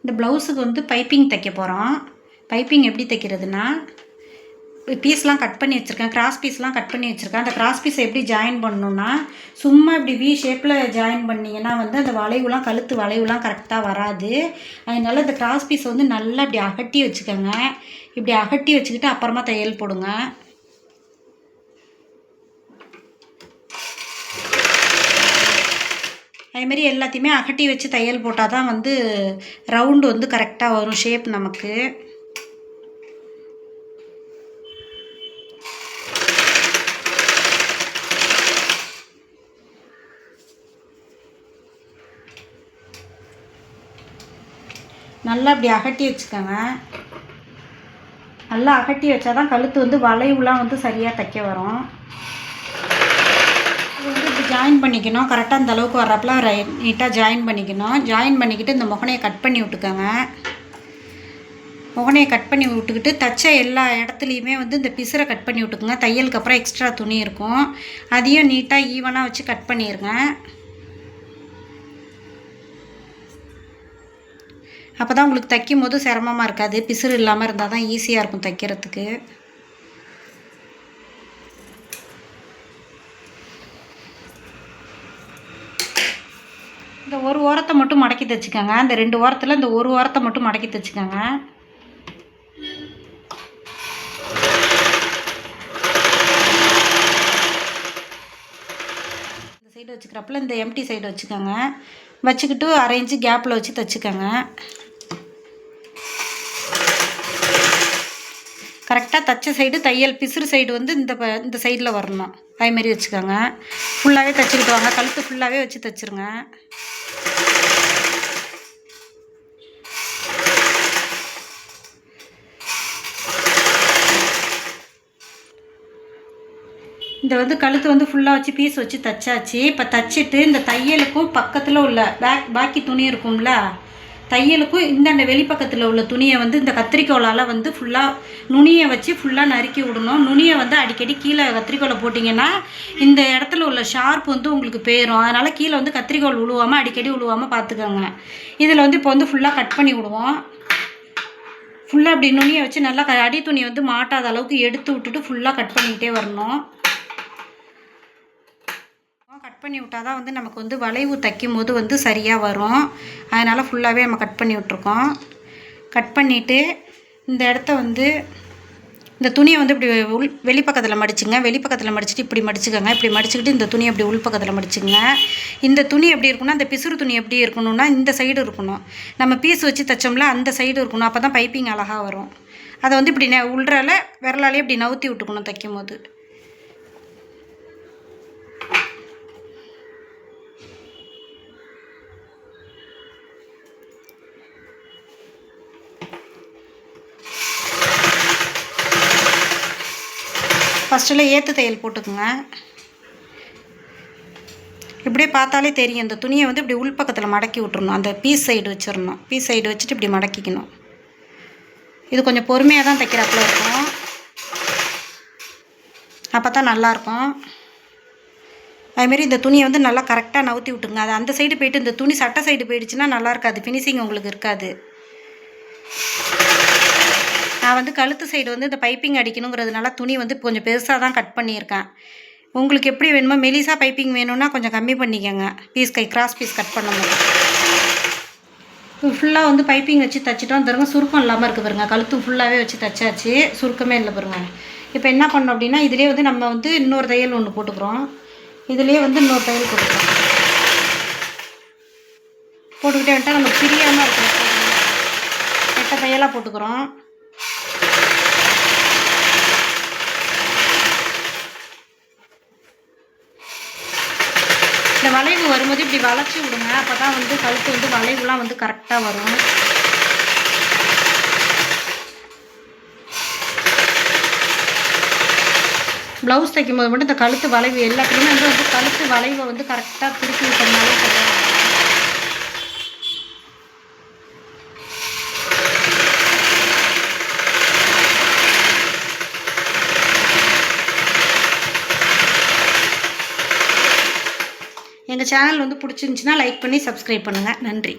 இந்த ப்ளவுஸுக்கு வந்து பைப்பிங் தைக்க போகிறோம். பைப்பிங் எப்படி தைக்கிறதுனா, பீஸ்லாம் கட் பண்ணி வச்சுருக்கேன், கிராஸ் பீஸ்லாம் கட் பண்ணி வச்சுருக்கேன். அந்த கிராஸ் பீஸை எப்படி ஜாயின் பண்ணணுன்னா, சும்மா இப்படி வி ஷேப்பில் ஜாயின் பண்ணிங்கன்னா வந்து அந்த வளைவுலாம் கழுத்து வளைவுலாம் கரெக்டாக வராது. அதனால இந்த கிராஸ் பீஸை வந்து நல்லா இப்படி அகட்டி வச்சுக்கோங்க. இப்படி அகட்டி வச்சுக்கிட்டு அப்புறமா தையல் போடுங்க. அதேமாரி எல்லாத்தையுமே அகட்டி வச்சு தையல் போட்டால் தான் வந்து ரவுண்டு வந்து கரெக்டாக வரும் ஷேப் நமக்கு. நல்லா அப்படி அகட்டி வச்சுக்கோங்க. நல்லா அகட்டி வச்சா தான் கழுத்து வந்து வளைவுலாம் வந்து சரியாக தைக்க வரும். இது வந்து இப்படி ஜாயின் பண்ணிக்கணும். கரெக்டாக இந்த அளவுக்கு வர்றப்பல நீட்டாக ஜாயின் பண்ணிக்கணும். ஜாயின் பண்ணிக்கிட்டு இந்த முகனையை கட் பண்ணி விட்டுக்கோங்க. முகனையை கட் பண்ணி விட்டுக்கிட்டு தைச்ச எல்லா இடத்துலையுமே வந்து இந்த பிசுரை கட் பண்ணி விட்டுக்குங்க. தையலுக்கு அப்புறம் எக்ஸ்ட்ரா துணி இருக்கும், அதையும் நீட்டாக ஈவனாக வச்சு கட் பண்ணிடுங்க. அப்போ தான் உங்களுக்கு தைக்கும் போது சிரமமாக இருக்காது. பிசுறு இல்லாமல் இருந்தால் தான் ஈஸியாக இருக்கும் தைக்கிறதுக்கு. இந்த ஒரு ஓரத்தை மட்டும் மடக்கி தைச்சிக்கோங்க. இந்த 2 ஓரத்தில் இந்த ஒரு ஓரத்தை மட்டும் மடக்கி தைச்சிக்கோங்க. இந்த சைடு வச்சுக்கிறப்பல இந்த எம்டி சைடு வச்சுக்கோங்க. வச்சுக்கிட்டு 1/2 இன்ச்சு கேப்பில் வச்சு தைச்சிக்கோங்க. கரெக்டாக தைச்ச சைடு தையல் பிசுறு சைடு வந்து இந்த சைடில் வரணும். அதேமாரி வச்சுக்கோங்க. ஃபுல்லாகவே தைச்சிக்கிட்டு வாங்க. கழுத்து ஃபுல்லாகவே வச்சு தைச்சிருங்க. இந்த வந்து கழுத்து வந்து ஃபுல்லாக வச்சு பீஸ் வச்சு தைச்சாச்சு. இப்போ தைச்சிட்டு இந்த தையலுக்கும் பக்கத்தில் உள்ள பாக்கி துணி இருக்கும்ல, தையலுக்கும் இந்த வெளிப்பக்கத்தில் உள்ள துணியை வந்து இந்த கத்திரிக்கோளால் வந்து ஃபுல்லாக நுனியை வச்சு ஃபுல்லாக நறுக்கி விடணும். நுனியை வந்து அடிக்கடி கீழே கத்திரிக்கோலை போட்டிங்கன்னா இந்த இடத்துல உள்ள ஷார்ப் வந்து உங்களுக்கு போயிடும். அதனால் கீழே வந்து கத்திரிக்கோள் விழுவாமல் அடிக்கடி விழுவாமல் பார்த்துக்கோங்க. இதில் வந்து இப்போ வந்து ஃபுல்லாக கட் பண்ணி விடுவோம். ஃபுல்லாக அப்படி நுனியை வச்சு நல்லா அடி துணியை வந்து மாட்டாத அளவுக்கு எடுத்து விட்டுட்டு ஃபுல்லாக கட் பண்ணிக்கிட்டே வரணும். கட் பண்ணி விட்டால் தான் வந்து நமக்கு வந்து வளைவு தைக்கும் போது வந்து சரியாக வரும். அதனால் ஃபுல்லாகவே நம்ம கட் பண்ணி விட்ருக்கோம். கட் பண்ணிவிட்டு இந்த இடத்த வந்து இந்த துணியை வந்து இப்படி வெளிப்பக்கத்தில் மடிச்சுங்க. வெளிப்பக்கத்தில் மடிச்சுட்டு இப்படி மடிச்சுக்கோங்க. இப்படி மடிச்சுக்கிட்டு இந்த துணியை அப்படி உள்பக்கத்தில் மடிச்சுங்க. இந்த துணி எப்படி இருக்கணும்னா, அந்த பிசுறு துணி எப்படி இருக்கணும்னா இந்த சைடு இருக்கணும். நம்ம பீஸ் வச்சு தைச்சோம்ல அந்த சைடு இருக்கணும். அப்போ தான் பைப்பிங் அழகாக வரும். அதை வந்து இப்படி உள்றால விரலாலே இப்படி நவுத்தி விட்டுக்கணும் தைக்கும் போது. ஃபஸ்ட்டில் ஏற்று தையல் போட்டுக்குங்க. இப்படியே பார்த்தாலே தெரியும். இந்த துணியை வந்து இப்படி உள்பக்கத்தில் மடக்கி விட்டுறணும். அந்த பீஸ் சைடு வச்சிடணும். பீஸ் சைடு வச்சுட்டு இப்படி மடக்கிக்கணும். இது கொஞ்சம் பொறுமையாக தான் தைக்கிறாப்புல இருக்கும். அப்போ தான் நல்லாயிருக்கும். அதுமாரி இந்த துணியை வந்து நல்லா கரெக்டாக நவுத்தி விட்டுங்க. அது அந்த சைடு போய்ட்டு இந்த துணி சட்டை சைடு போயிடுச்சுன்னா நல்லா இருக்காது, ஃபினிஷிங் உங்களுக்கு இருக்காது. நான் வந்து கழுத்து சைடு வந்து இந்த பைப்பிங் அடிக்கணுங்கிறதுனால துணி வந்து கொஞ்சம் பெருசாக தான் கட் பண்ணியிருக்கேன். உங்களுக்கு எப்படி வேணுமோ, மெலிசா பைப்பிங் வேணும்னா கொஞ்சம் கம்மி பண்ணிக்கோங்க. கிராஸ் பீஸ் கட் பண்ணும்போது ஃபுல்லாக வந்து பைப்பிங் வச்சு தைச்சிட்டோம். தருங்க சுருக்கம் இல்லாமல் இருக்குது பாருங்கள். கழுத்து ஃபுல்லாகவே வச்சு தைச்சாச்சு, சுருக்கமே இல்லை பாருங்கள். இப்போ என்ன பண்ணோம் அப்படின்னா, இதிலே வந்து நம்ம வந்து இன்னொரு தையல் ஒன்று போட்டுக்கிறோம். இதிலே வந்து இன்னொரு தையல் போட்டுக்கிறோம். போட்டுக்கிட்டே வந்துட்டால் நம்ம பிரியாமல் இருக்கும். 8 தையலாக போட்டுக்கிறோம். இந்த வளைவு வரும்போது இப்படி வளைச்சி விடுங்க. அப்போ தான் வந்து கழுத்து வந்து வளைவுலாம் வந்து கரெக்டாக வரும். ப்ளவுஸ் தைக்கும்போது மட்டும் இந்த கழுத்து வளைவு எல்லாத்துலேயுமே வந்து கழுத்து வளைவை வந்து கரெக்டாக திருப்பி விட்டோம்னாலே சரியாக. எங்கள் சேனல் வந்து பிடிச்சிருந்துச்சின்னா லைக் பண்ணி சப்ஸ்கிரைப் பண்ணுங்கள். நன்றி.